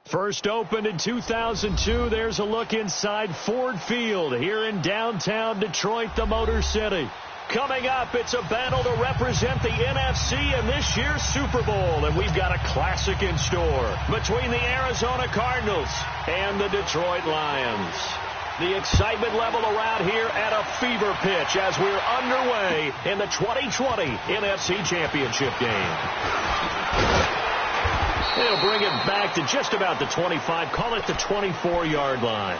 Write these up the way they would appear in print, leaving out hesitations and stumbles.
First opened in 2002, there's a look inside Ford Field here in downtown Detroit, the Motor City. Coming up, it's a battle to represent the NFC in this year's Super Bowl, and we've got a classic in store between the Arizona Cardinals and the Detroit Lions. The excitement level around here at a fever pitch as we're underway in the 2020 NFC Championship game. They'll bring it back to just about the 25, call it the 24-yard line.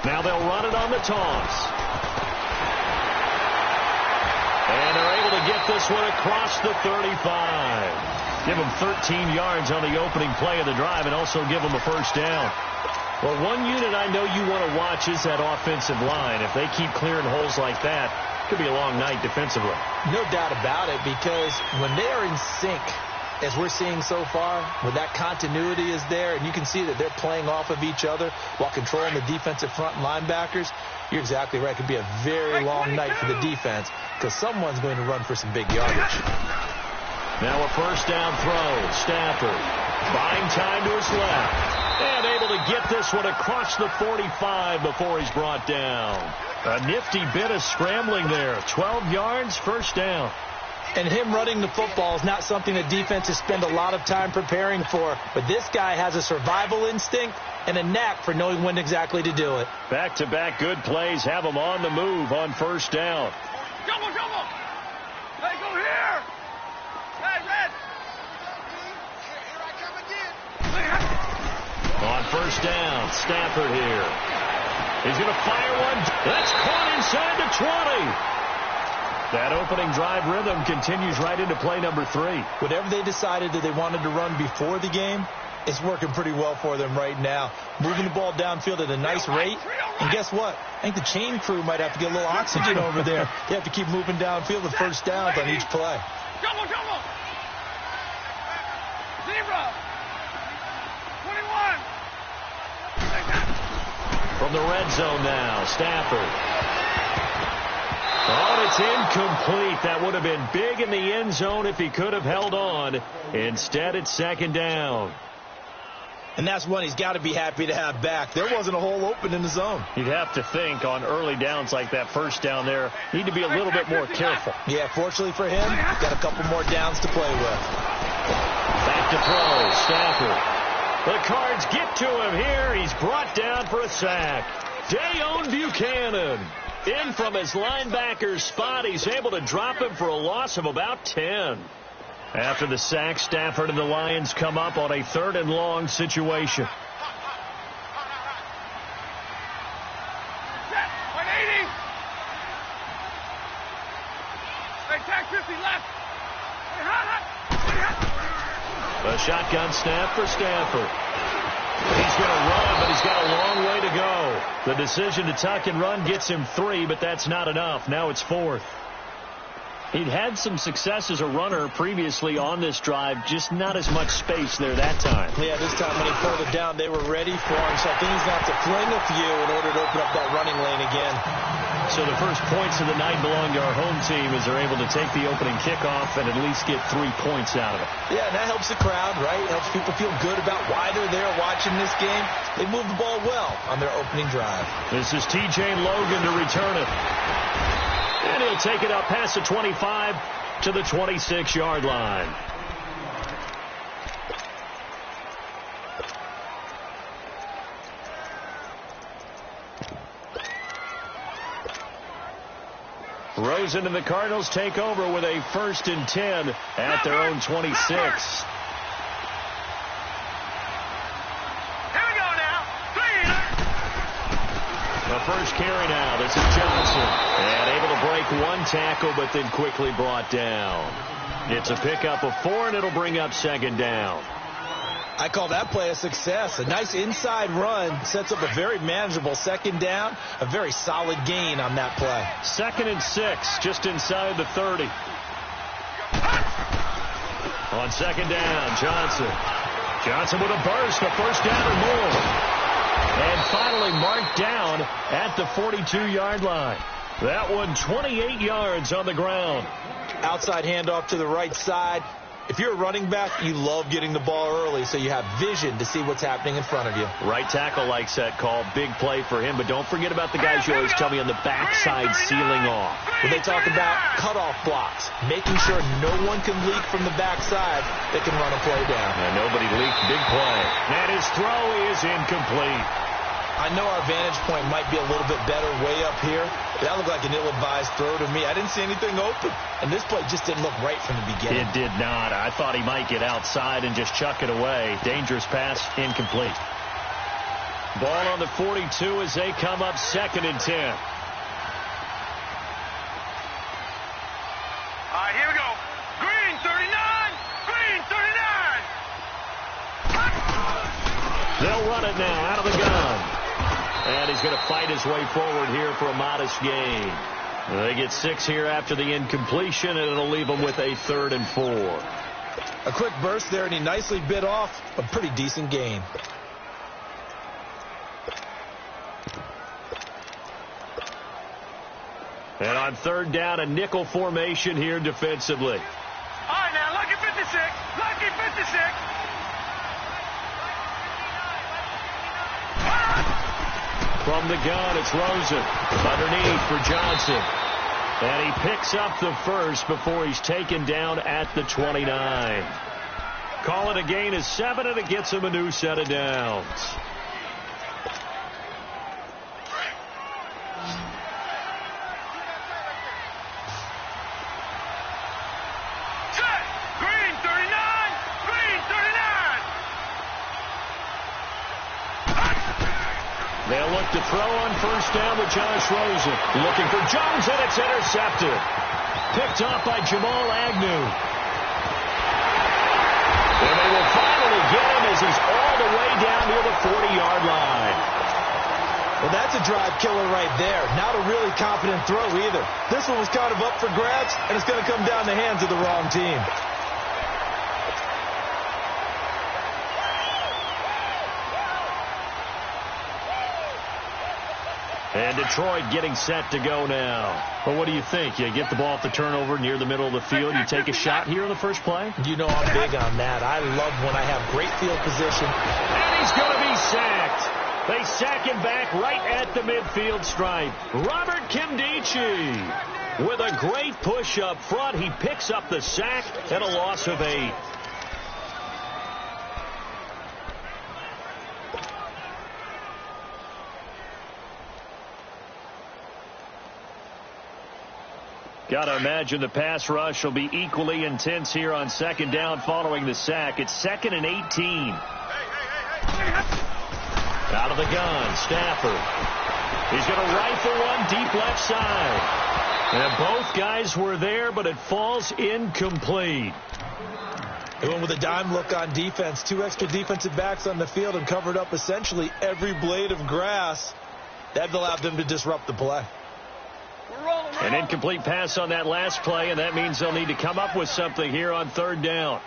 Now they'll run it on the toss. And they're able to get this one across the 35. Give them 13 yards on the opening play of the drive and also give them a first down. Well, one unit I know you want to watch is that offensive line. If they keep clearing holes like that, it could be a long night defensively. No doubt about it, because when they are in sync, as we're seeing so far, when that continuity is there, and you can see that they're playing off of each other while controlling the defensive front linebackers, you're exactly right. It could be a very long night for the defense because someone's going to run for some big yardage. Now a first down throw. Stafford buying time to his left and able to get this one across the 45 before he's brought down. A nifty bit of scrambling there. 12 yards, first down. And him running the football is not something the defenses spend a lot of time preparing for. But this guy has a survival instinct and a knack for knowing when exactly to do it. Back-to-back good plays have him on the move on first down. Double! Hey, go here! Hey, Red! Here I come again! On first down, Stafford here. He's going to fire one. That's caught inside the 20. That opening drive rhythm continues right into play number 3. Whatever they decided that they wanted to run before the game, it's working pretty well for them right now. Moving the ball downfield at a nice rate. And guess what? I think the chain crew might have to get a little oxygen over there. They have to keep moving downfield with first downs on each play. Double! Zebra! 21! From the red zone now, Stafford. Oh, it's incomplete. That would have been big in the end zone if he could have held on. Instead, it's second down. And that's one he's got to be happy to have back. There wasn't a hole open in the zone. You'd have to think on early downs like that first down there, need to be a little bit more careful. Yeah, fortunately for him, got a couple more downs to play with. Back to throw, Stafford. The Cards get to him here. He's brought down for a sack. Dayon Buchanan. In from his linebacker's spot, he's able to drop him for a loss of about 10. After the sack, Stafford and the Lions come up on a 3rd and long situation. Set, 180. Hey, tag 50 left. Hey, hot. A shotgun snap for Stafford. He's going to run, but he's got a long way to go. The decision to tuck and run gets him 3, but that's not enough. Now it's 4th. He'd had some success as a runner previously on this drive, just not as much space there that time. Yeah, this time when he pulled it down, they were ready for him. So I think he's going to have to fling a few in order to open up that running lane again. So the first points of the night belong to our home team as they're able to take the opening kickoff and at least get 3 points out of it. Yeah, and that helps the crowd, right? It helps people feel good about why they're there watching this game. They moved the ball well on their opening drive. This is T.J. Logan to return it. And he'll take it up past the 25 to the 26-yard line. Rosen and the Cardinals take over with a 1st and 10 at their own 26. The first carry now. This is Johnson. And able to break one tackle, but then quickly brought down. It's a pickup of 4, and it'll bring up 2nd down. I call that play a success. A nice inside run sets up a very manageable 2nd down. A very solid gain on that play. 2nd and 6, just inside the 30. On second down, Johnson. Johnson with a burst, a first down or more. And finally marked down at the 42-yard line. That one 28 yards on the ground. Outside handoff to the right side. If you're a running back, you love getting the ball early so you have vision to see what's happening in front of you. Right tackle likes that call. Big play for him. But don't forget about the guys you always tell me on the backside sealing off. When they talk about cutoff blocks, making sure no one can leak from the backside, they can run a play down. And nobody leaked. Big play. And his throw is incomplete. I know our vantage point might be a little bit better way up here. That looked like an ill-advised throw to me. I didn't see anything open. And this play just didn't look right from the beginning. It did not. I thought he might get outside and just chuck it away. Dangerous pass, incomplete. Ball on the 42 as they come up 2nd and 10. All right, here we go. Green 39. Green 39. They'll run it now out of the gun. And he's going to fight his way forward here for a modest gain. They get 6 here after the incompletion, and it'll leave them with a 3rd and 4. A quick burst there, and he nicely bit off a pretty decent gain. And on 3rd down, a nickel formation here defensively. All right, now, lucky 56. Lucky 56. From the gun, it's Rosen. Underneath for Johnson. And he picks up the first before he's taken down at the 29. Call it a gain of 7, and it gets him a new set of downs. Green 39. Green 39. They'll look to throw on 1st down with Josh Rosen. Looking for Jones, and it's intercepted. Picked off by Jamal Agnew. And they will finally get him as he's all the way down near the 40-yard line. Well, that's a drive killer right there. Not a really confident throw either. This one was kind of up for grabs, and it's going to come down the hands of the wrong team. And Detroit getting set to go now. Well, what do you think? You get the ball at the turnover near the middle of the field. You take a shot here in the first play? You know I'm big on that. I love when I have great field position. And he's going to be sacked. They sack him back right at the midfield stripe. Robert Kimdichie with a great push up front. He picks up the sack and a loss of 8. Got to imagine the pass rush will be equally intense here on 2nd down following the sack. It's 2nd and 18. Out of the gun, Stafford. He's going to rifle one deep left side. And both guys were there, but it falls incomplete. They went with a dime look on defense. 2 extra defensive backs on the field and covered up essentially every blade of grass. That allowed them to disrupt the play. An incomplete pass on that last play, and that means they'll need to come up with something here on 3rd down.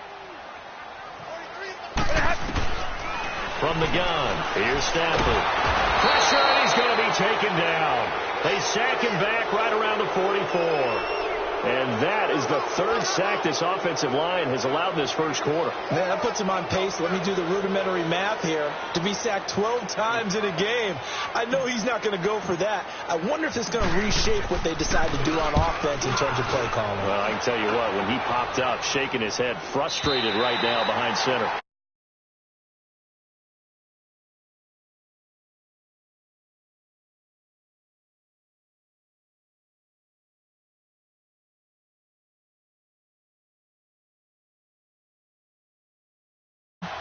From the gun, here's Stafford. Pressure, and he's going to be taken down. They sack him back right around the 44. And that is the 3rd sack this offensive line has allowed in this first quarter. Man, that puts him on pace. Let me do the rudimentary math here. To be sacked 12 times in a game. I know he's not going to go for that. I wonder if it's going to reshape what they decide to do on offense in terms of play calling. Well, I can tell you what, when he popped up, shaking his head, frustrated right now behind center.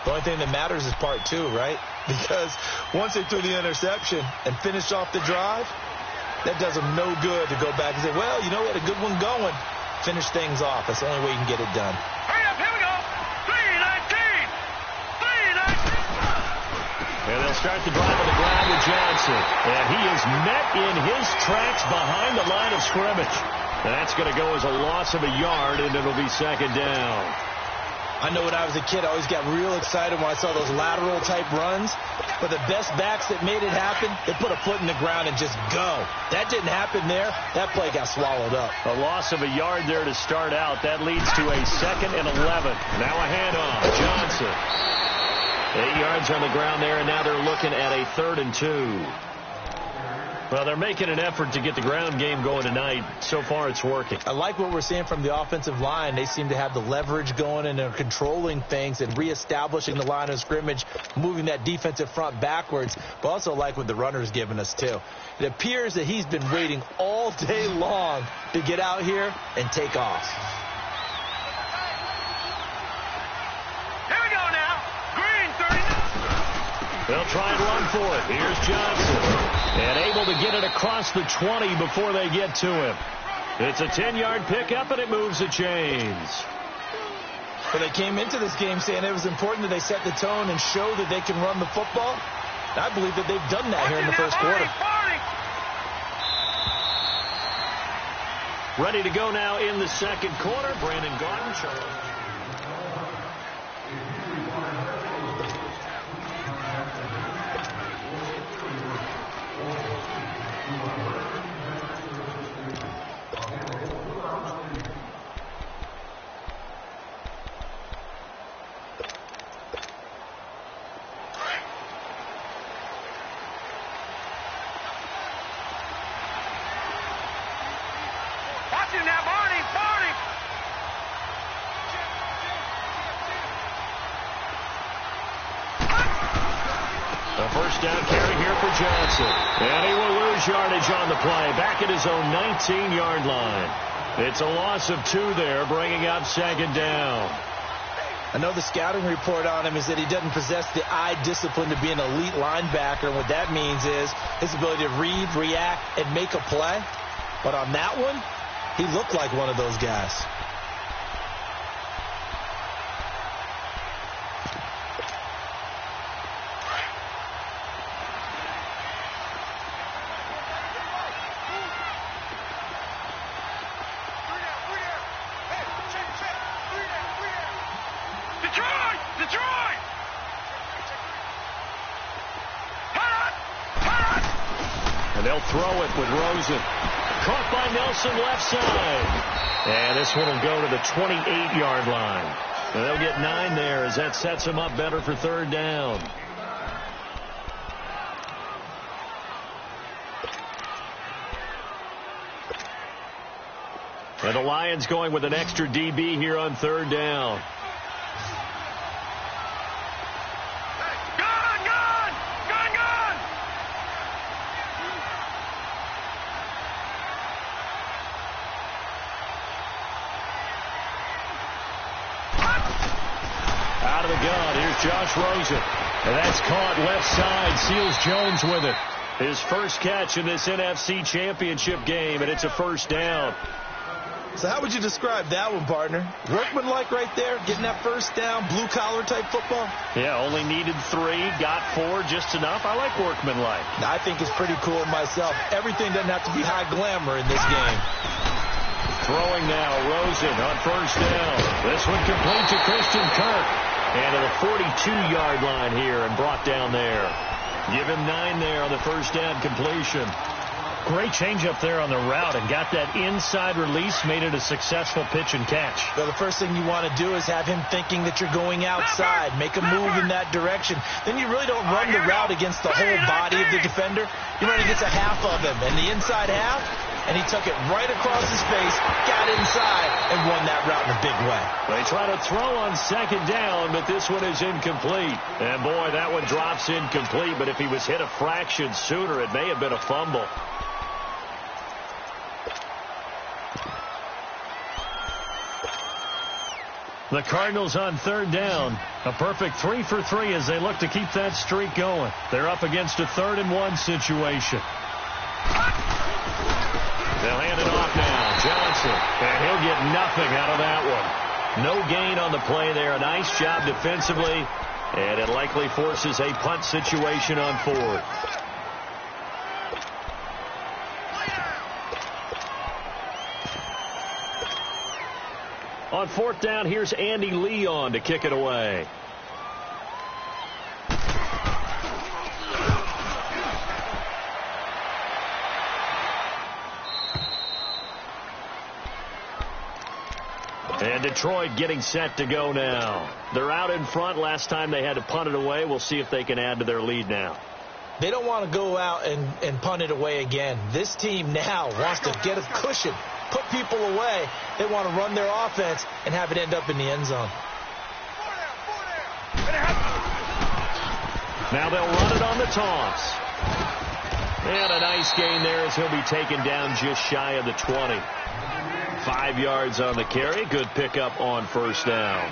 The only thing that matters is part 2, right? Because once they threw the interception and finished off the drive, that does them no good to go back and say, well, you know, we had a good one going. Finish things off. That's the only way you can get it done. Hurry up, here we go. 3-19. 3-19. And they'll start the drive on the ground with Johnson. And he is met in his tracks behind the line of scrimmage. That's going to go as a loss of a yard, and it'll be 2nd down. I know when I was a kid, I always got real excited when I saw those lateral type runs. But the best backs that made it happen, they put a foot in the ground and just go. That didn't happen there. That play got swallowed up. A loss of a yard there to start out. That leads to a 2nd and 11. Now a handoff. Johnson. 8 yards on the ground there, and now they're looking at a 3rd and 2. Well, they're making an effort to get the ground game going tonight. So far, it's working. I like what we're seeing from the offensive line. They seem to have the leverage going, and they're controlling things and reestablishing the line of scrimmage, moving that defensive front backwards, but also like what the runner's giving us, too. It appears that he's been waiting all day long to get out here and take off. Here we go now. Green, 39. They'll try and run for it. Here's Johnson. And able to get it across the 20 before they get to him. It's a 10-yard pickup, and it moves the chains. But they came into this game saying it was important that they set the tone and show that they can run the football. I believe that they've done that here in the first quarter. Ready to go now in the second quarter. Brandon Garden. First down carry here for Johnson. And he will lose yardage on the play. Back at his own 19-yard line. It's a loss of 2 there, bringing up 2nd down. I know the scouting report on him is that he doesn't possess the eye discipline to be an elite linebacker. And what that means is his ability to read, react, and make a play. But on that one, he looked like one of those guys. They'll throw it with Rosen. Caught by Nelson left side. And this one will go to the 28-yard line. And they'll get 9 there as that sets them up better for 3rd down. And the Lions going with an extra DB here on 3rd down. Josh Rosen. And that's caught left side. Seals Jones with it. His first catch in this NFC Championship game, and it's a 1st down. So how would you describe that one, partner? Workmanlike right there, getting that 1st down, blue-collar type football? Yeah, only needed 3, got 4, just enough. I like workmanlike. I think it's pretty cool myself. Everything doesn't have to be high glamour in this game. Throwing now, Rosen on 1st down. This one complete to Christian Kirk. And to the 42-yard line here and brought down there. Give him 9 there on the 1st down completion. Great change up there on the route and got that inside release, made it a successful pitch and catch. Well, the first thing you want to do is have him thinking that you're going outside, make a move in that direction. Then you really don't run the route against the whole body of the defender. You run against a half of him, and the inside half, and he took it right across his face, got inside, and won that route in a big way. They try to throw on 2nd down, but this one is incomplete. And, boy, that one drops incomplete, but if he was hit a fraction sooner, it may have been a fumble. The Cardinals on 3rd down. A perfect 3 for 3 as they look to keep that streak going. They're up against a 3rd and 1 situation. They'll hand it off now. Johnson. And he'll get nothing out of that one. No gain on the play there. A nice job defensively. And it likely forces a punt situation on 4th. On fourth down, here's Andy Leon to kick it away. And Detroit getting set to go now. They're out in front. Last time they had to punt it away. We'll see if they can add to their lead now. They don't want to go out and punt it away again. This team now wants to get a cushion, put people away. They want to run their offense and have it end up in the end zone. Now they'll run it on the toss. And a nice gain there as he'll be taken down just shy of the 20. 5 yards on the carry. Good pickup on first down.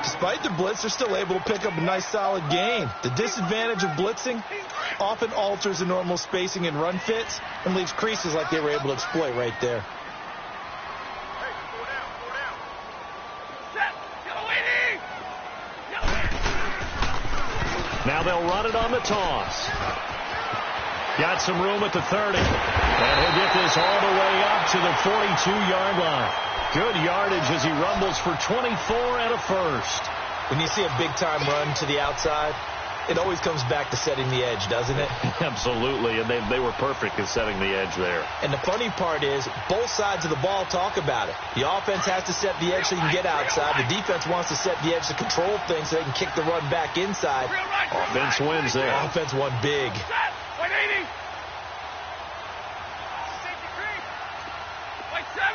Despite the blitz, they're still able to pick up a nice solid gain. The disadvantage of blitzing often alters the normal spacing and run fits and leaves creases like they were able to exploit right there. Now they'll run it on the toss. Got some room at the 30. And he'll get this all the way up to the 42-yard line. Good yardage as he rumbles for 24 and a first. When you see a big-time run to the outside, it always comes back to setting the edge, doesn't it? Absolutely, and they were perfect in setting the edge there. And the funny part is, both sides of the ball talk about it. The offense has to set the edge so you can get outside. The defense wants to set the edge to control things so they can kick the run back inside. Offense wins there. Offense won big. 180. Like 7.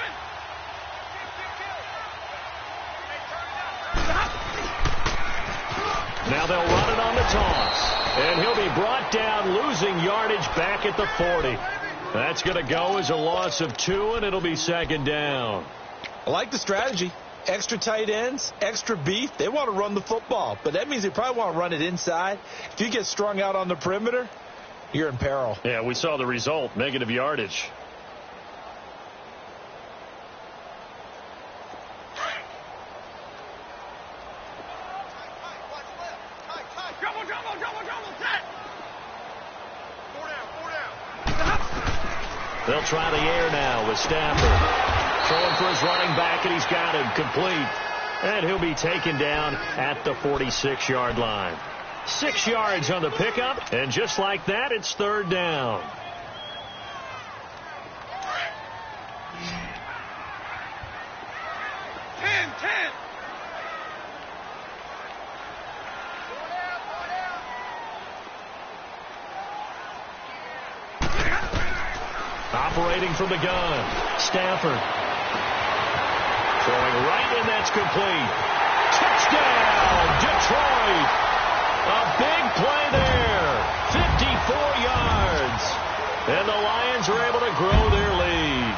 Now they'll run it on the toss. And he'll be brought down, losing yardage back at the 40. That's going to go as a loss of 2, and it'll be second down. I like the strategy. Extra tight ends, extra beef. They want to run the football, but that means they probably want to run it inside. If you get strung out on the perimeter, you're in peril. Yeah, we saw the result, negative yardage. They'll try the air now with Stafford. Throwing for his running back, and he's got him complete. And he'll be taken down at the 46-yard line. 6 yards on the pickup, and just like that, it's third down. Operating from the gun, Stafford. Throwing right, and that's complete. Touchdown, Detroit. A big play there. 54 yards. And the Lions are able to grow their lead.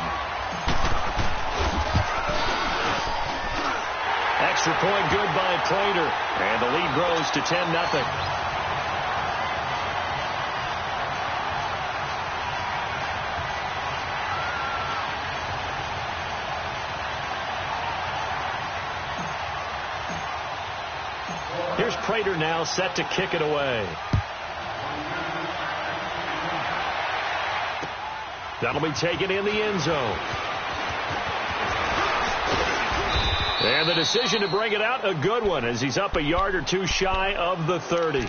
Extra point good by Prater. And the lead grows to 10-0. Here's Prater now set to kick it away. That'll be taken in the end zone. And the decision to bring it out, a good one, as he's up a yard or two shy of the 30.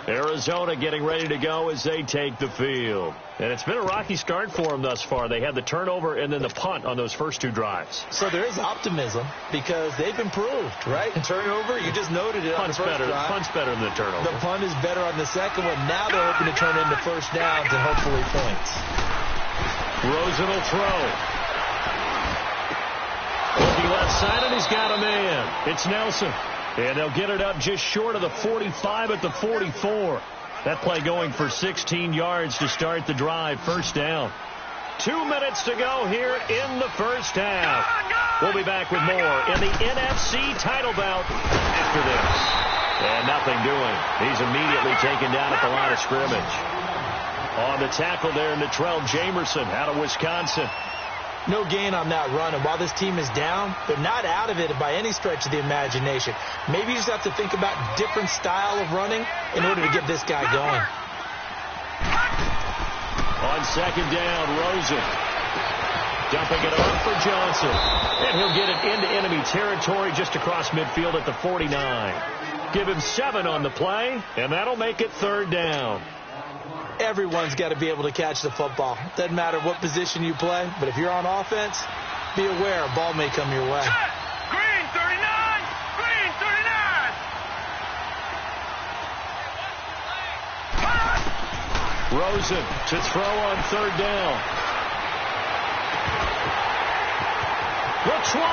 Arizona getting ready to go as they take the field. And it's been a rocky start for them thus far. They had the turnover and then the punt on those first 2 drives. So there is optimism because they've improved, right? Turnover, you just noted it on the first drive. Punt's better than the turnover. The punt is better on the second one. Now they're hoping to turn into first downs and hopefully points. Rosen will throw. Looking left side, and he's got a man. It's Nelson. And they'll get it up just short of the 45 at the 44. That play going for 16 yards to start the drive. First down. 2 minutes to go here in the first half. We'll be back with more in the NFC title bout after this. And nothing doing. He's immediately taken down at the line of scrimmage. On the tackle there, Natrell Jamerson out of Wisconsin. No gain on that run, and while this team is down, they're not out of it by any stretch of the imagination. Maybe you just have to think about different style of running in order to get this guy going. On second down, Rosen. Dumping it off for Johnson. And he'll get it into enemy territory just across midfield at the 49. Give him 7 on the play, and that'll make it 3rd down. Everyone's got to be able to catch the football. Doesn't matter what position you play, but if you're on offense, be aware a ball may come your way. Green 39! Green 39! Rosen to throw on 3rd down. The 20.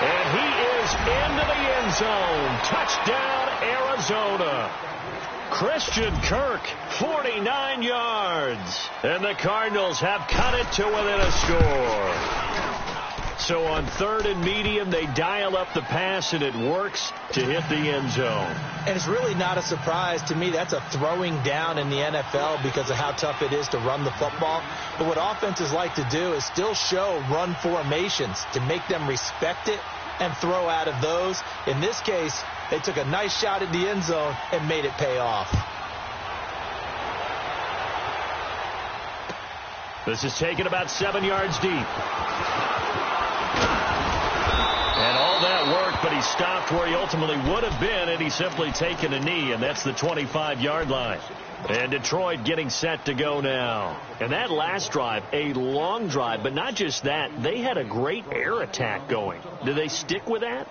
And he is into the end zone. Touchdown, Arizona. Christian Kirk, 49 yards. And the Cardinals have cut it to within a score. So on 3rd and medium, they dial up the pass, and it works to hit the end zone. And it's really not a surprise to me. That's a throwing down in the NFL because of how tough it is to run the football. But what offenses like to do is still show run formations to make them respect it and throw out of those. In this case, they took a nice shot at the end zone and made it pay off. This is taken about 7 yards deep. And all that worked, but he stopped where he ultimately would have been had he simply taken a knee, and that's the 25-yard line. And Detroit getting set to go now. And that last drive, a long drive, but not just that. They had a great air attack going. Do they stick with that?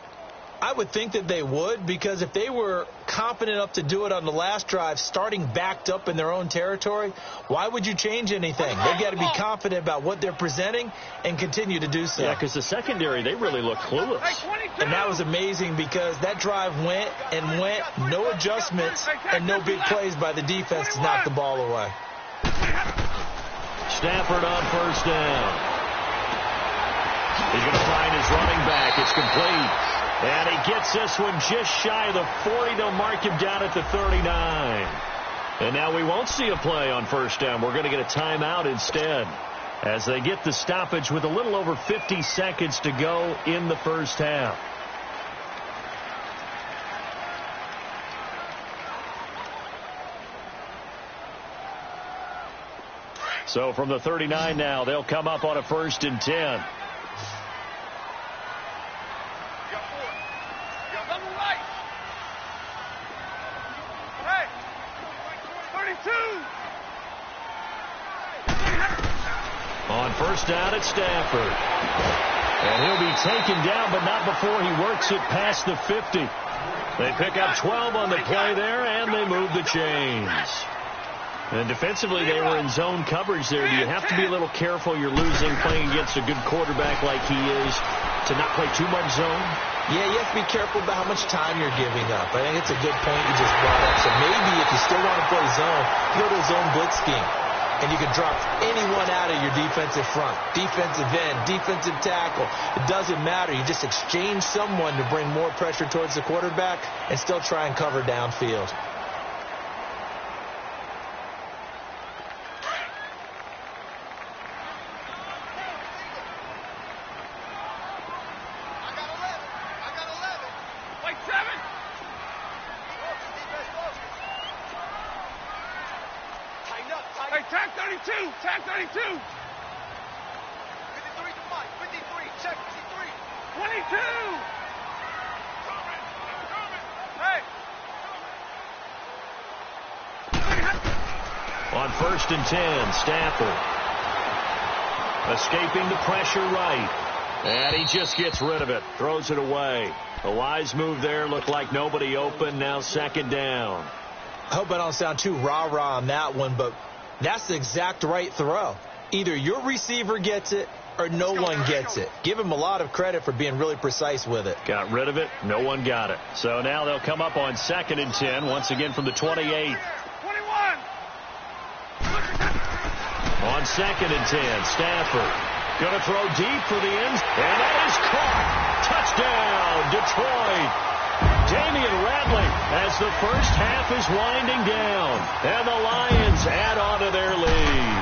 I would think that they would, because if they were confident enough to do it on the last drive, starting backed up in their own territory, why would you change anything? They've got to be confident about what they're presenting and continue to do so. Yeah, because the secondary, they really look clueless. And that was amazing because that drive went and went, no adjustments and no big plays by the defense to knock the ball away. Stafford on 1st down. He's going to find his running back. It's complete. And he gets this one just shy of the 40. They'll mark him down at the 39. And now we won't see a play on 1st down. We're going to get a timeout instead as they get the stoppage with a little over 50 seconds to go in the 1st half. So from the 39 now, they'll come up on a 1st and 10. On 1st down at Stafford. And he'll be taken down, but not before he works it past the 50. They pick up 12 on the play there, and they move the chains. And defensively, they were in zone coverage there. Do you have to be a little careful? You're losing, playing against a good quarterback like he is, to not play too much zone? Yeah, you have to be careful about how much time you're giving up. I think it's a good point you just brought up. So maybe if you still want to play zone, go to a zone blitz scheme. And you can drop anyone out of your defensive front, defensive end, defensive tackle. It doesn't matter. You just exchange someone to bring more pressure towards the quarterback and still try and cover downfield. Tag 32! Tag 32! 53 to Mike. 53. Check 53. 22! Hey! On 1st and 10, Stafford. Escaping the pressure right. And he just gets rid of it. Throws it away. A wise move there. Looked like nobody open. Now 2nd down. I hope I don't sound too rah-rah on that one, but that's the exact right throw. Either your receiver gets it or no one gets it. Give him a lot of credit for being really precise with it. Got rid of it. No one got it. So now they'll come up on 2nd and 10, once again from the 28. 21! On 2nd and 10, Stafford going to throw deep for the end, and that is caught. Touchdown, Detroit. Damian Radley as the 1st half is winding down, and the Lions add on to their lead.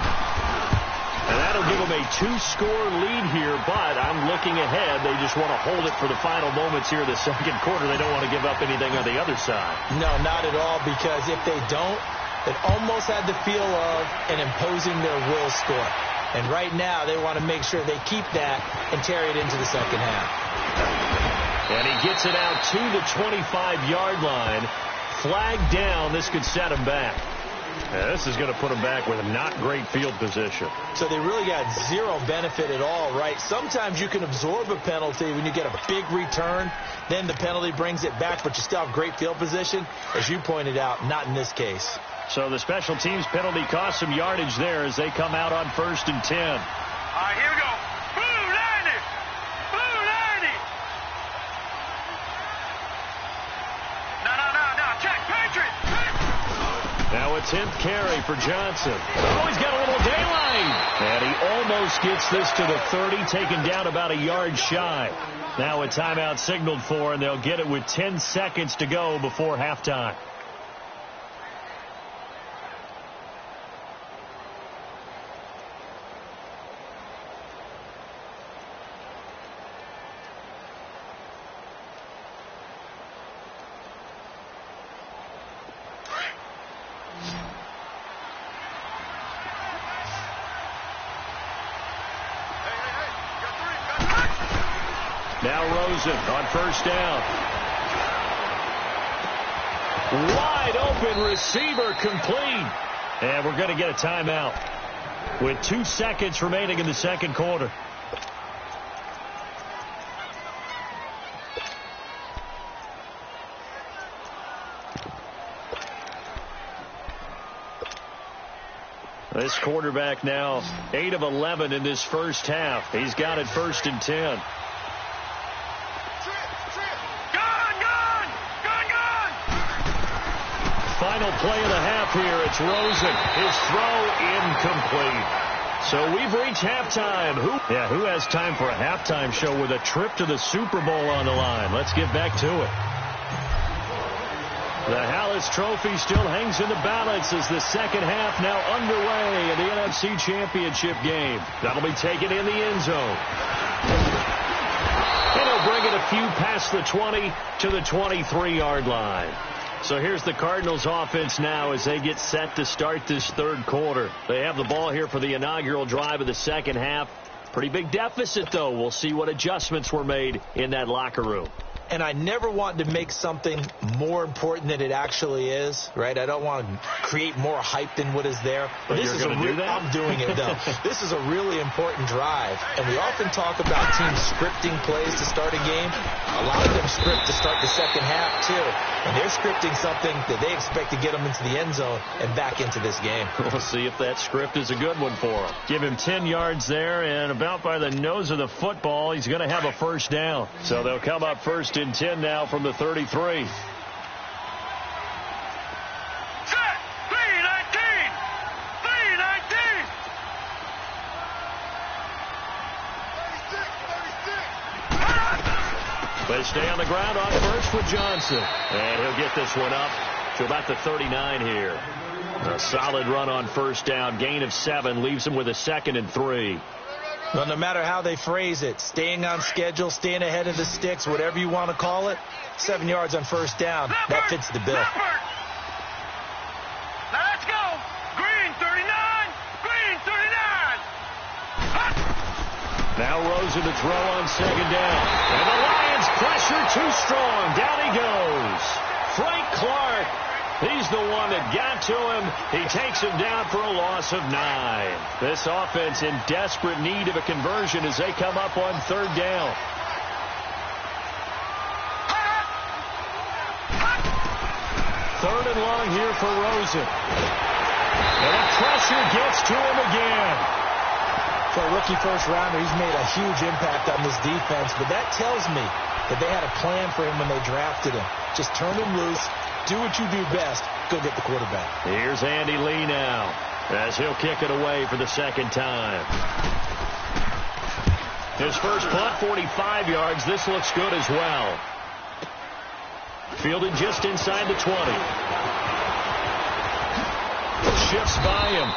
And that'll give them a 2-score lead here, but I'm looking ahead. They just want to hold it for the final moments here of the 2nd quarter. They don't want to give up anything on the other side. No, not at all, because if they don't, it almost had the feel of an imposing their will score. And right now, they want to make sure they keep that and carry it into the second half. And he gets it out to the 25-yard line. Flag down. This could set him back. This is going to put him back with a not great field position. So they really got zero benefit at all, right? Sometimes you can absorb a penalty when you get a big return. Then the penalty brings it back, but you still have great field position. As you pointed out, not in this case. So the special teams penalty cost some yardage there as they come out on 1st and 10. All right, here we go. Blue 90. Blue 90. No. Check. Patriot. Now a 10th carry for Johnson. Oh, he's got a little daylight. And he almost gets this to the 30, taken down about a yard shy. Now a timeout signaled for, and they'll get it with 10 seconds to go before halftime. Now Rosen on 1st down. Wide open receiver complete. And we're going to get a timeout with 2 seconds remaining in the second quarter. This quarterback now 8 of 11 in this first half. He's got it 1st and 10. Final play of the half here. It's Rosen. His throw incomplete. So we've reached halftime. Who has time for a halftime show with a trip to the Super Bowl on the line? Let's get back to it. The Hallis Trophy still hangs in the balance as the second half now underway in the NFC Championship game. That'll be taken in the end zone. And he'll bring it a few past the 20 to the 23-yard line. So here's the Cardinals offense now as they get set to start this third quarter. They have the ball here for the inaugural drive of the second half. Pretty big deficit, though. We'll see what adjustments were made in that locker room. And I never want to make something more important than it actually is, right? I don't want to create more hype than what is there. But this is do that? I'm doing it, though. This is a really important drive. And we often talk about teams scripting plays to start a game. A lot of them script to start the second half, too. And they're scripting something that they expect to get them into the end zone and back into this game. We'll see if that script is a good one for him. Give him 10 yards there, and about by the nose of the football, he's going to have a first down. So they'll come up 1st and 10 now from the 33. Set. 319. 319. 36. They stay on the ground on first with Johnson. And he'll get this one up to about the 39 here. A solid run on first down. Gain of 7 leaves him with a 2nd and 3. Well, no matter how they phrase it, staying on schedule, staying ahead of the sticks, whatever you want to call it, 7 yards on first down, that fits the bill. Now let's go. Green 39. Green 39. Now Rosen to throw on 2nd down. And the Lions pressure too strong. Down he goes. Frank Clark. He's the one that got to him. He takes him down for a loss of 9. This offense in desperate need of a conversion as they come up on 3rd down. Third and long here for Rosen. And the pressure gets to him again. For a rookie first rounder, he's made a huge impact on this defense, but that tells me that they had a plan for him when they drafted him. Just turn him loose. Do what you do best. Go get the quarterback. Here's Andy Lee now as he'll kick it away for the 2nd time. His first punt, 45 yards. This looks good as well. Fielded just inside the 20. Shifts by him.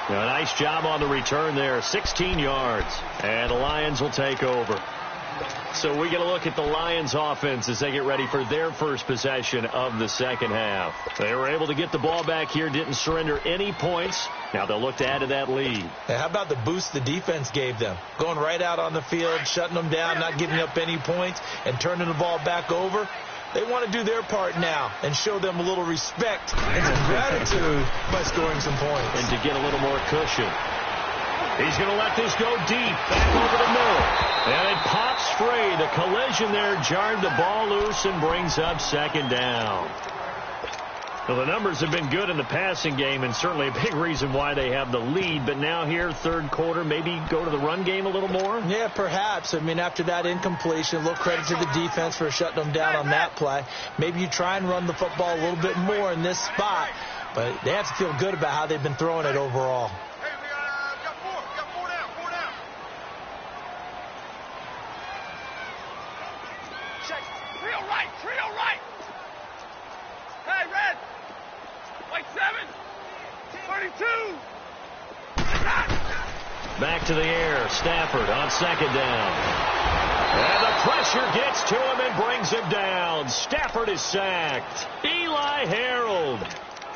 A nice job on the return there. 16 yards. And the Lions will take over. So we get a look at the Lions offense as they get ready for their first possession of the second half. They were able to get the ball back here, didn't surrender any points. Now they'll look to add to that lead. Hey, how about the boost the defense gave them? Going right out on the field, shutting them down, not giving up any points, and turning the ball back over. They want to do their part now and show them a little respect and some gratitude by scoring some points. And to get a little more cushion. He's going to let this go deep, back over the middle. And it pops free. The collision there jarred the ball loose and brings up second down. Well, the numbers have been good in the passing game and certainly a big reason why they have the lead. But now here, third quarter, maybe go to the run game a little more? Yeah, perhaps. I mean, after that incompletion, a little credit to the defense for shutting them down on that play. Maybe you try and run the football a little bit more in this spot. But they have to feel good about how they've been throwing it overall. Hey, we got four down. Check. Trio right. Hey, red. White 7. 32. Back to the air. Stafford on second down. And the pressure gets to him and brings him down. Stafford is sacked. Eli Harold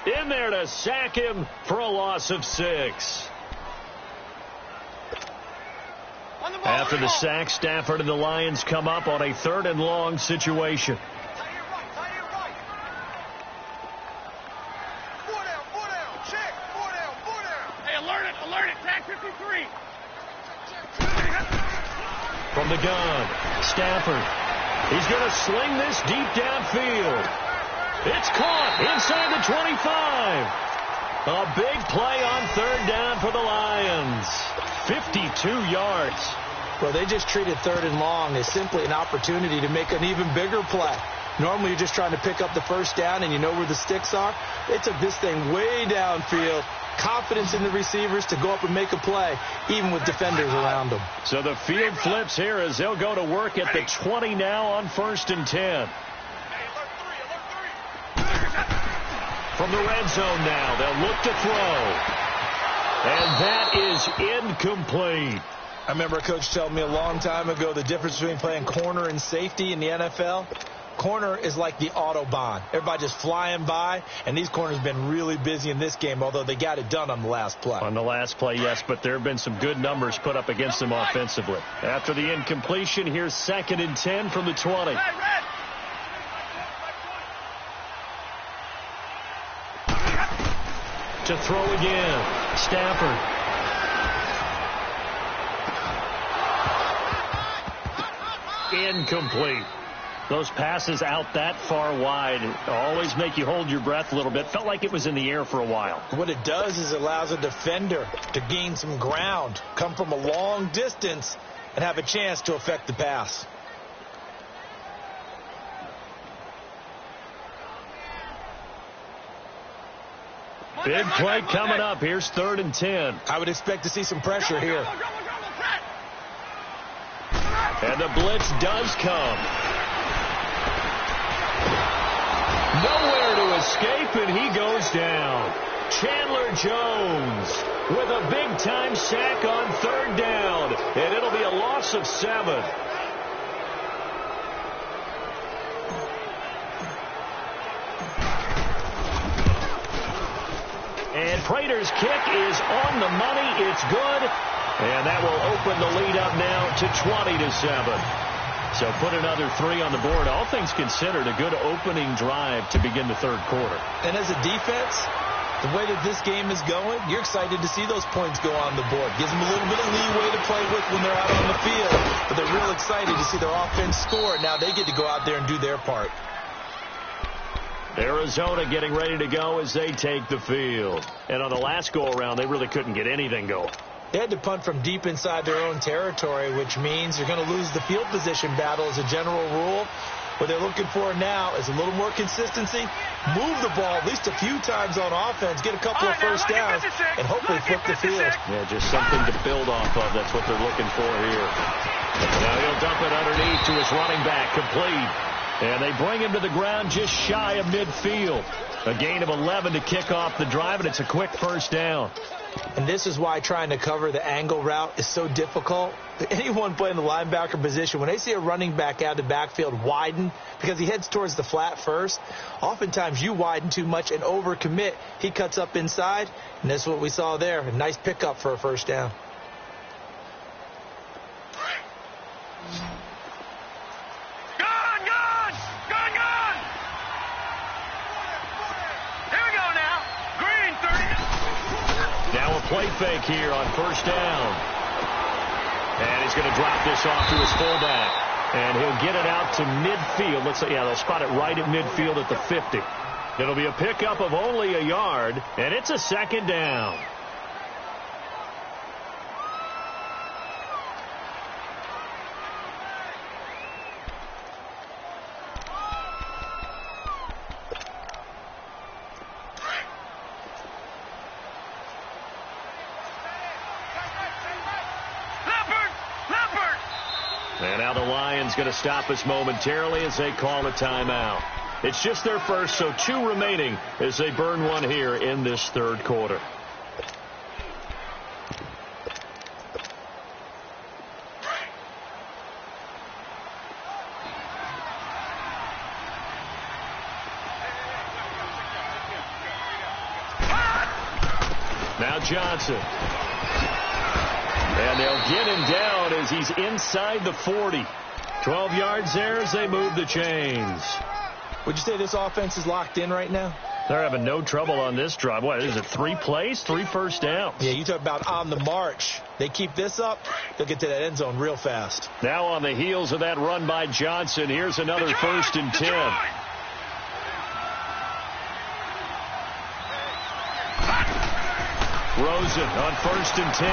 in there to sack him for a loss of 6. After the sack, Stafford and the Lions come up on a 3rd and long situation. Tie it right. 4 down. Check. 4 down. Hey, alert it. Tag 53. From the gun, Stafford. He's going to sling this deep downfield. It's caught inside the 25. A big play on 3rd down for the Lions. 52 yards. Well, they just treated 3rd and long as simply an opportunity to make an even bigger play. Normally, you're just trying to pick up the first down and you know where the sticks are. They took this thing way downfield. Confidence in the receivers to go up and make a play, even with defenders around them. So the field flips here as they'll go to work at the 20 now on 1st and 10. From the red zone now, they'll look to throw. And that is incomplete. I remember a coach telling me a long time ago the difference between playing corner and safety in the NFL. Corner is like the Autobahn. Everybody just flying by, and these corners have been really busy in this game, although they got it done on the last play. On the last play, yes, but there have been some good numbers put up against them offensively. After the incompletion, here's 2nd and 10 from the 20. To throw again, Stafford. Incomplete. Those passes out that far wide always make you hold your breath a little bit. Felt like it was in the air for a while. What it does is it allows a defender to gain some ground, come from a long distance, and have a chance to affect the pass. Big play coming up. Here's 3rd and 10. I would expect to see some pressure here. And the blitz does come. Nowhere to escape, and he goes down. Chandler Jones with a big-time sack on 3rd down, and it'll be a loss of 7. And Prater's kick is on the money. It's good. And that will open the lead up now to 20-7. So put another 3 on the board. All things considered, a good opening drive to begin the 3rd quarter. And as a defense, the way that this game is going, you're excited to see those points go on the board. Gives them a little bit of leeway to play with when they're out on the field. But they're real excited to see their offense score. Now they get to go out there and do their part. Arizona getting ready to go as they take the field. And on the last go-around, they really couldn't get anything going. They had to punt from deep inside their own territory, which means you're going to lose the field position battle as a general rule. What they're looking for now is a little more consistency, move the ball at least a few times on offense, get a couple of first downs, and hopefully flip the field. Yeah, just something to build off of. That's what they're looking for here. Now he'll dump it underneath to his running back, complete. And they bring him to the ground just shy of midfield. A gain of 11 to kick off the drive, and it's a quick first down. And this is why trying to cover the angle route is so difficult. Anyone playing the linebacker position, when they see a running back out of the backfield widen because he heads towards the flat first, oftentimes you widen too much and overcommit. He cuts up inside, and that's what we saw there. A nice pickup for a first down. Play fake here on first down. And he's going to drop this off to his fullback. And he'll get it out to midfield. Let's say, yeah, they'll spot it right at midfield at the 50. It'll be a pickup of only a yard, and it's a second down. And now the Lions going to stop us momentarily as they call a timeout. It's just their first, so 2 remaining as they burn one here in this third quarter. Now Johnson. And they'll get him down as he's inside the 40. 12 yards there as they move the chains. Would you say this offense is locked in right now? They're having no trouble on this drive. What is it, 3 plays, 3 first downs? Yeah, you talk about on the march. They keep this up, they'll get to that end zone real fast. Now on the heels of that run by Johnson, here's another first and 10. Rosen on first and 10.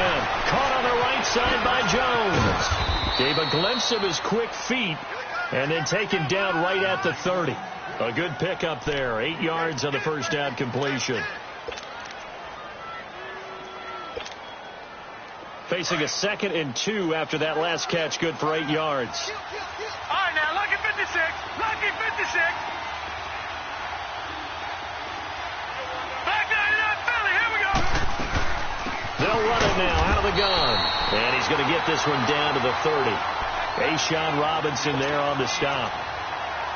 Caught on the right side by Jones. Gave a glimpse of his quick feet and then taken down right at the 30. A good pickup there. 8 yards on the first down completion. Facing a 2nd and 2 after that last catch. Good for 8 yards. All right, now, lucky 56. Lucky 56. Back 99 Philly. Here we go. They'll run it now out of the gun. And he's going to get this one down to the 30. Ashawn Robinson there on the stop.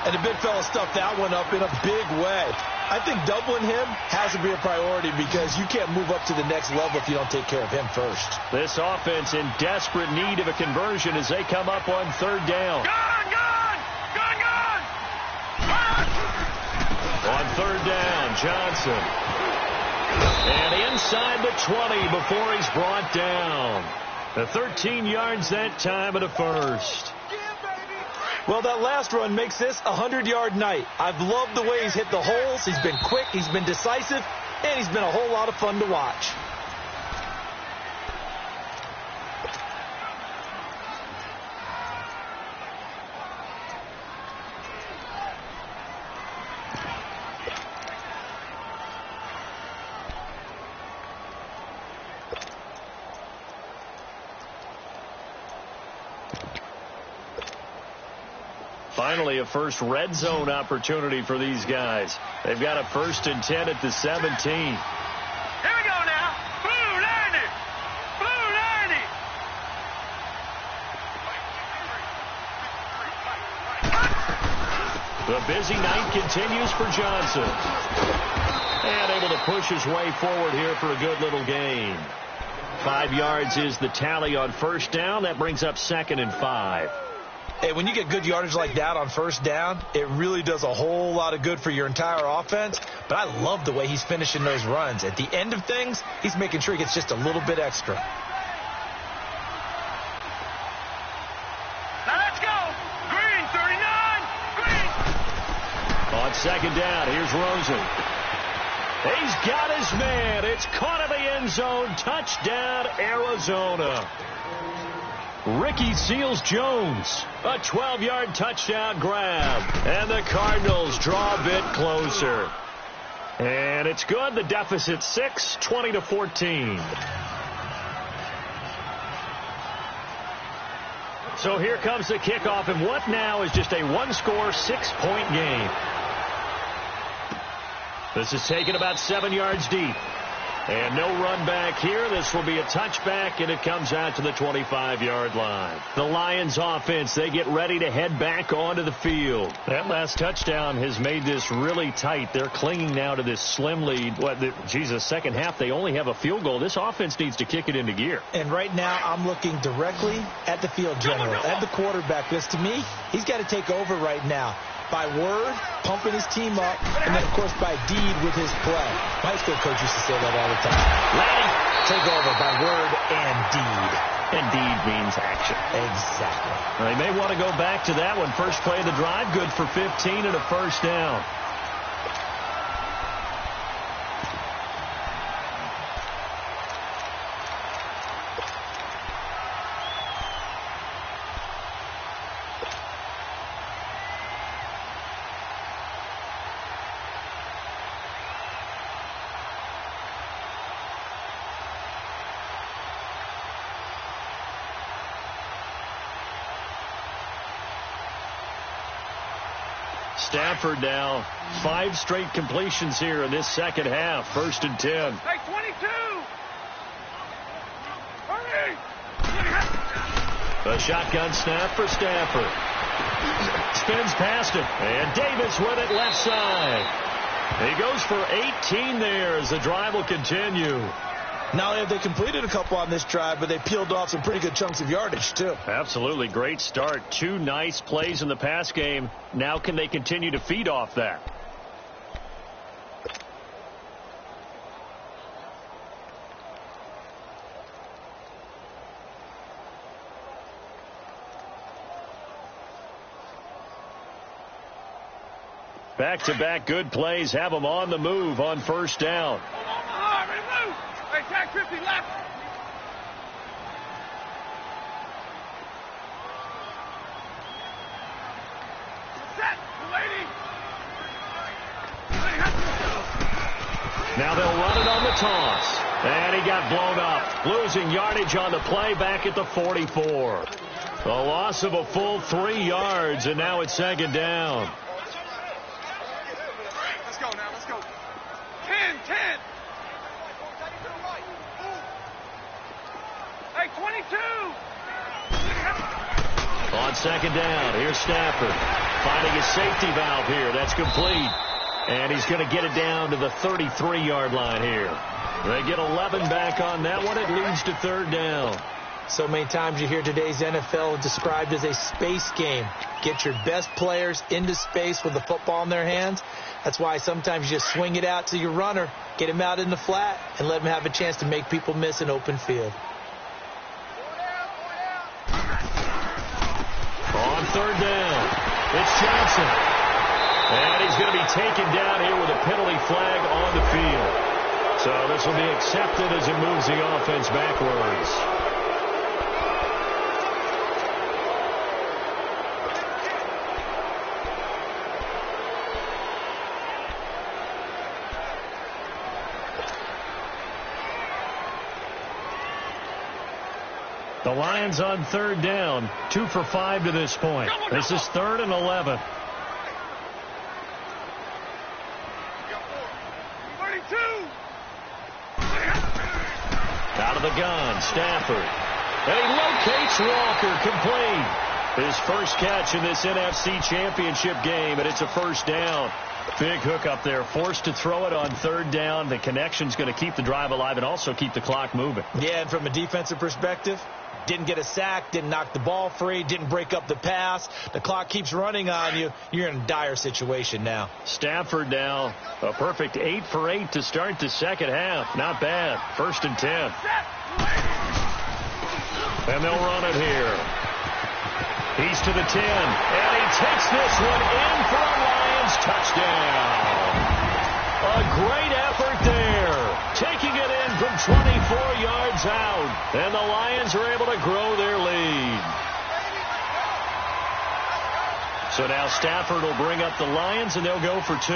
And the big fella stuffed that one up in a big way. I think doubling him has to be a priority because you can't move up to the next level if you don't take care of him first. This offense in desperate need of a conversion as they come up on 3rd down. Gun! On 3rd down, Johnson. And inside the 20 before he's brought down. The 13 yards that time of the first. Well, that last run makes this a 100-yard night. I've loved the way he's hit the holes. He's been quick, he's been decisive, and he's been a whole lot of fun to watch. Finally, a first red zone opportunity for these guys. They've got a 1st and 10 at the 17. Here we go now. Blue 90. Blue 90. The busy night continues for Johnson. And able to push his way forward here for a good little gain. 5 yards is the tally on first down. That brings up 2nd and 5. Hey, when you get good yardage like that on first down, it really does a whole lot of good for your entire offense. But I love the way he's finishing those runs. At the end of things, he's making sure he gets just a little bit extra. Now let's go. Green, 39. Green. On 2nd down, here's Rosen. He's got his man. It's caught in the end zone. Touchdown, Arizona. Ricky Seals-Jones, a 12-yard touchdown grab. And the Cardinals draw a bit closer. And it's good. The deficit 6, 20-14. So here comes the kickoff, and what now is just a 1-score, 6-point game. This is taken about 7 yards deep. And no run back here. This will be a touchback, and it comes out to the 25-yard line. The Lions offense, they get ready to head back onto the field. That last touchdown has made this really tight. They're clinging now to this slim lead. Second half, they only have a field goal. This offense needs to kick it into gear. And right now, I'm looking directly at the field general, at the quarterback. Because to me, he's got to take over right now. By word, pumping his team up, and then, of course, by deed with his play. My high school coach used to say that all the time. Laddie, take over by word and deed. And deed means action. Exactly. They may want to go back to that one. First play of the drive, good for 15 and a first down. Stafford now, 5 straight completions here in this second half. First and 10. Hey, 22! Hurry! A shotgun snap for Stafford. Spins past it, and Davis with it left side. He goes for 18 there as the drive will continue. Not only have they completed a couple on this drive, but they peeled off some pretty good chunks of yardage, too. Absolutely. Great start. 2 nice plays in the pass game. Now can they continue to feed off that? Back-to-back good plays have them on the move on first down. Hey, tag 50 left. Set, lady. Now they'll run it on the toss. And he got blown up. Losing yardage on the play back at the 44. A loss of a full 3 yards, and now it's second down. Let's go now. Let's go. 10. Hey, 22. On second down, here's Stafford. Finding a safety valve here. That's complete. And he's going to get it down to the 33-yard line here. They get 11 back on that one. It leads to third down. So many times you hear today's NFL described as a space game. Get your best players into space with the football in their hands. That's why sometimes you just swing it out to your runner, get him out in the flat, and let him have a chance to make people miss an open field. On third down, it's Johnson. And he's going to be taken down here with a penalty flag on the field. So this will be accepted as it moves the offense backwards. The Lions on third down, 2 for 5 to this point. This is 3rd and 11. 32. Out of the gun, Stafford. And he locates Walker, complete. His first catch in this NFC Championship game, and it's a first down. Big hook up there, forced to throw it on third down. The connection's going to keep the drive alive and also keep the clock moving. Yeah, and from a defensive perspective, didn't get a sack, didn't knock the ball free, didn't break up the pass. The clock keeps running on you. You're in a dire situation now. Stafford now, a perfect 8 for 8 to start the second half. Not bad. 1st and 10. And they'll run it here. He's to the 10. And he takes this one in for a Lions touchdown. A great effort there. Taking it in from 24 yards out. And the Lions are able to grow their lead. So now Stafford will bring up the Lions, and they'll go for 2.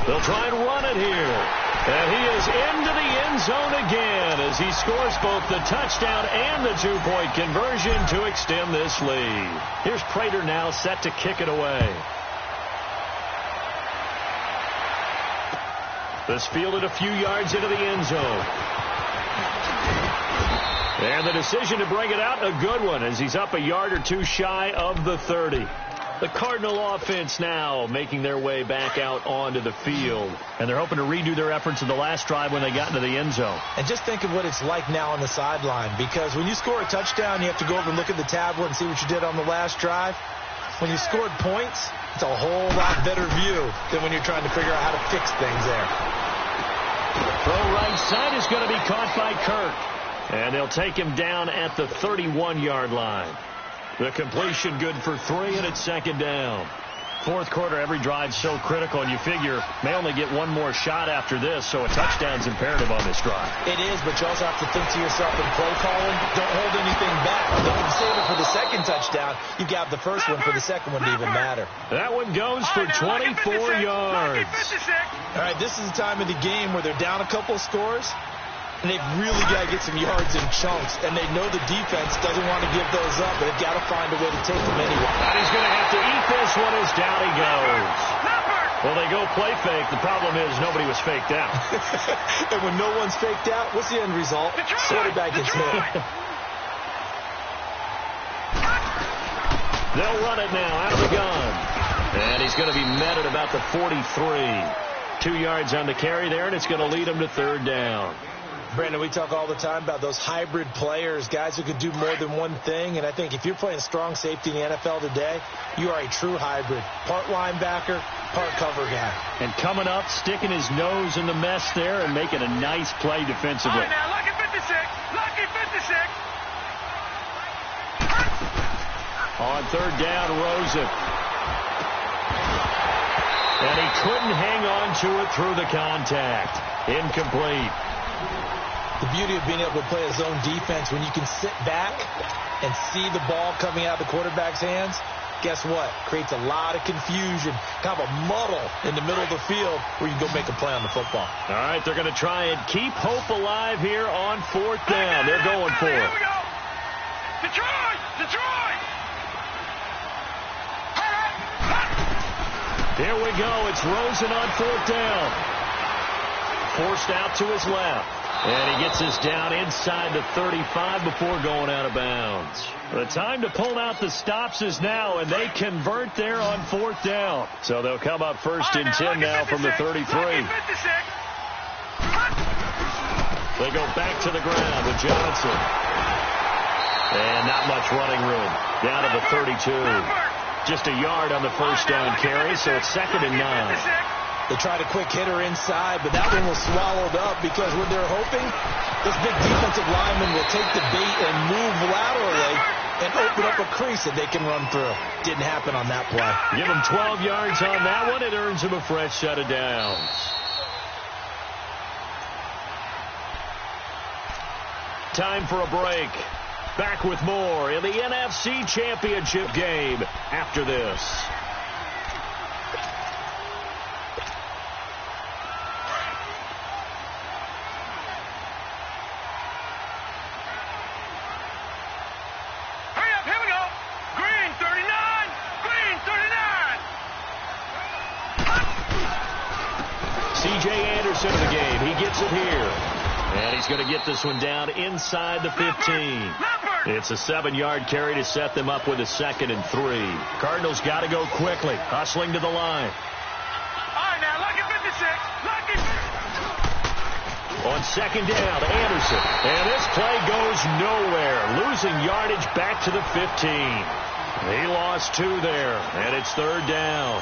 They'll try and run it here. And he is into the end zone again as he scores both the touchdown and the 2-point conversion to extend this lead. Here's Prater now set to kick it away. This fielded a few yards into the end zone. And the decision to bring it out, a good one, as he's up a yard or two shy of the 30. The Cardinal offense now making their way back out onto the field. And they're hoping to redo their efforts in the last drive when they got into the end zone. And just think of what it's like now on the sideline, because when you score a touchdown, you have to go over and look at the tablet and see what you did on the last drive. When you scored points, it's a whole lot better view than when you're trying to figure out how to fix things there. Throw right side is going to be caught by Kirk. And they'll take him down at the 31-yard line. The completion good for 3, and it's second down. Fourth quarter, every drive's so critical, and you figure may only get one more shot after this, so a touchdown's imperative on this drive. It is, but you also have to think to yourself in play calling, don't hold anything back. Don't save it for the second touchdown. You got the first one for the second one to even matter. That one goes for 24 yards. All right, this is the time of the game where they're down a couple scores, and they've really got to get some yards in chunks, and they know the defense doesn't want to give those up, but they've got to find a way to take them anyway. And he's going to have to eat this one as down he goes. Well, they go play fake. The problem is nobody was faked out. And when no one's faked out, what's the end result? Quarterback gets hit. They'll run it now out of the gun. And he's going to be met at about the 43. 2 yards on the carry there, and it's going to lead him to third down. Brandon, we talk all the time about those hybrid players, guys who could do more than one thing. And I think if you're playing strong safety in the NFL today, you are a true hybrid. Part linebacker, part cover guy. And coming up, sticking his nose in the mess there and making a nice play defensively. All right, now, lucky 56. Lucky 56. On third down, Rosen. And he couldn't hang on to it through the contact. Incomplete. The beauty of being able to play a zone defense, when you can sit back and see the ball coming out of the quarterback's hands, guess what? Creates a lot of confusion, kind of a muddle in the middle of the field where you can go make a play on the football. All right, they're going to try and keep hope alive here on fourth down. They're going for it. Here we go. Detroit! Detroit! Here we go. It's Rosen on fourth down. Forced out to his left. And he gets us down inside the 35 before going out of bounds. The time to pull out the stops is now, and they convert there on fourth down. So they'll come up first and 10 now from the 33. They go back to the ground with Johnson. And not much running room. Down to the 32. Just a yard on the first down carry, so it's second and 9. They tried a quick hitter inside, but that one was swallowed up because what they're hoping, this big defensive lineman will take the bait and move laterally and open up a crease that they can run through. Didn't happen on that play. Give him 12 yards on that one. It earns him a fresh set of downs. Time for a break. Back with more in the NFC Championship game after this. Anderson of the game. He gets it here. And he's going to get this one down inside the 15. It's a 7-yard carry to set them up with a 2nd and 3. Cardinals got to go quickly, hustling to the line. All right, now, lucky 56. Lucky. On second down, Anderson. And this play goes nowhere. Losing yardage back to the 15. He lost 2 there, and it's third down.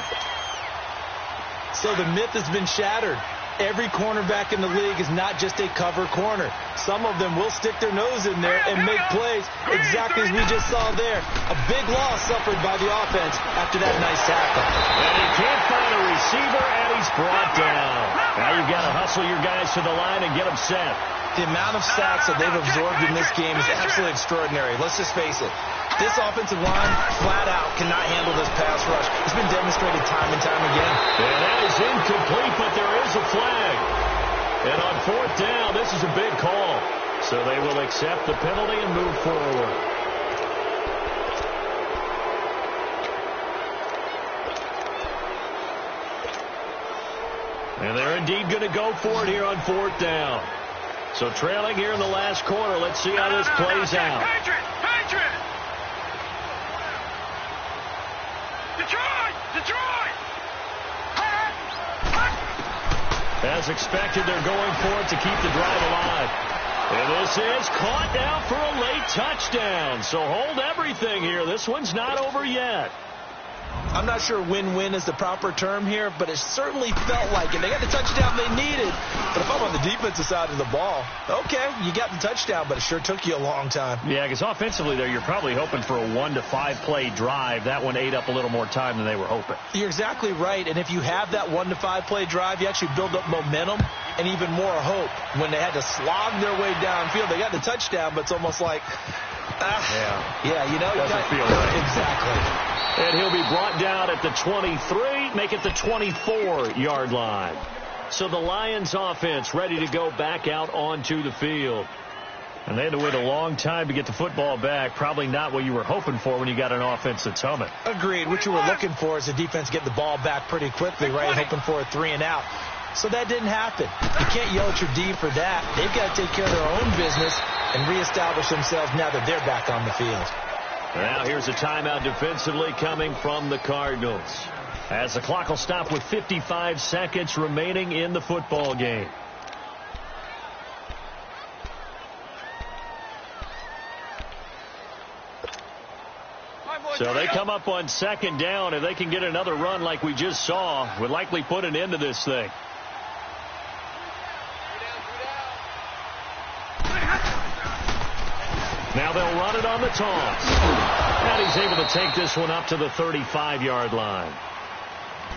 So the myth has been shattered. Every cornerback in the league is not just a cover corner. Some of them will stick their nose in there and make plays exactly as we just saw there. A big loss suffered by the offense after that nice tackle. And he can't find a receiver, and he's brought down. Now you've got to hustle your guys to the line and get them set. The amount of sacks that they've absorbed in this game is absolutely extraordinary. Let's just face it. This offensive line, flat out, cannot handle this pass rush. It's been demonstrated time and time again. And that is incomplete, but there is a flag. And on fourth down, this is a big call. So they will accept the penalty and move forward. And they're indeed going to go for it here on 4th down. So trailing here in the last quarter. Let's see how this plays out. Patriot! Detroit! As expected, they're going for it to keep the drive alive. And this is caught now for a late touchdown. So hold everything here. This one's not over yet. I'm not sure win-win is the proper term here, but it certainly felt like it. They got the touchdown they needed. But if I'm on the defensive side of the ball, okay, you got the touchdown, but it sure took you a long time. Yeah, because offensively there, you're probably hoping for a 1 to 5 play drive. That one ate up a little more time than they were hoping. You're exactly right. And if you have that 1 to 5 play drive, you actually build up momentum and even more hope. When they had to slog their way downfield, they got the touchdown, but it's almost like, yeah, you know, doesn't feel right. Exactly. And he'll be brought down at the 23, make it the 24-yard line. So the Lions offense ready to go back out onto the field. And they had to wait a long time to get the football back. Probably not what you were hoping for when you got an offense that's humming. Agreed. What you were looking for is the defense get the ball back pretty quickly, right? Hoping for a 3 and out. So that didn't happen. You can't yell at your D for that. They've got to take care of their own business and reestablish themselves now that they're back on the field. Now here's a timeout defensively coming from the Cardinals, as the clock will stop with 55 seconds remaining in the football game. So they come up on 2nd down, and they can get another run like we just saw, would likely put an end to this thing. Now they'll run it on the toss. And he's able to take this one up to the 35-yard line.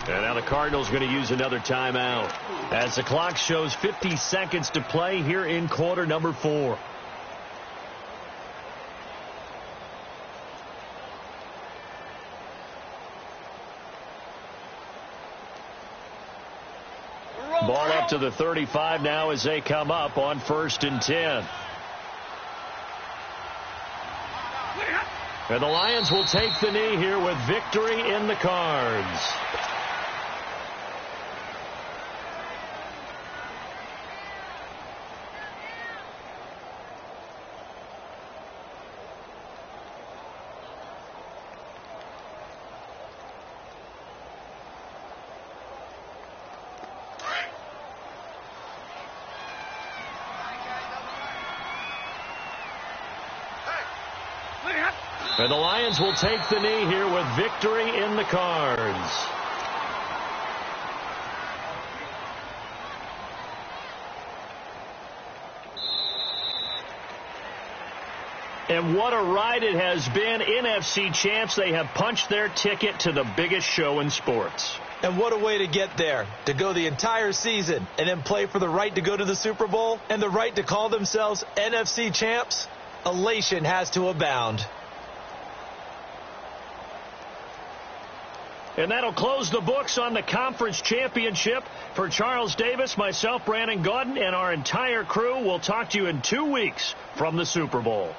And now the Cardinals going to use another timeout as the clock shows 50 seconds to play here in quarter number 4. Ball up to the 35 now as they come up on 1st and 10. And the Lions will take the knee here with victory in the cards. And the Lions will take the knee here with victory in the cards. And what a ride it has been. NFC champs, they have punched their ticket to the biggest show in sports. And what a way to get there, to go the entire season and then play for the right to go to the Super Bowl and the right to call themselves NFC champs. Elation has to abound. And that'll close the books on the conference championship. For Charles Davis, myself, Brandon Gaudin, and our entire crew, we'll talk to you in 2 weeks from the Super Bowl.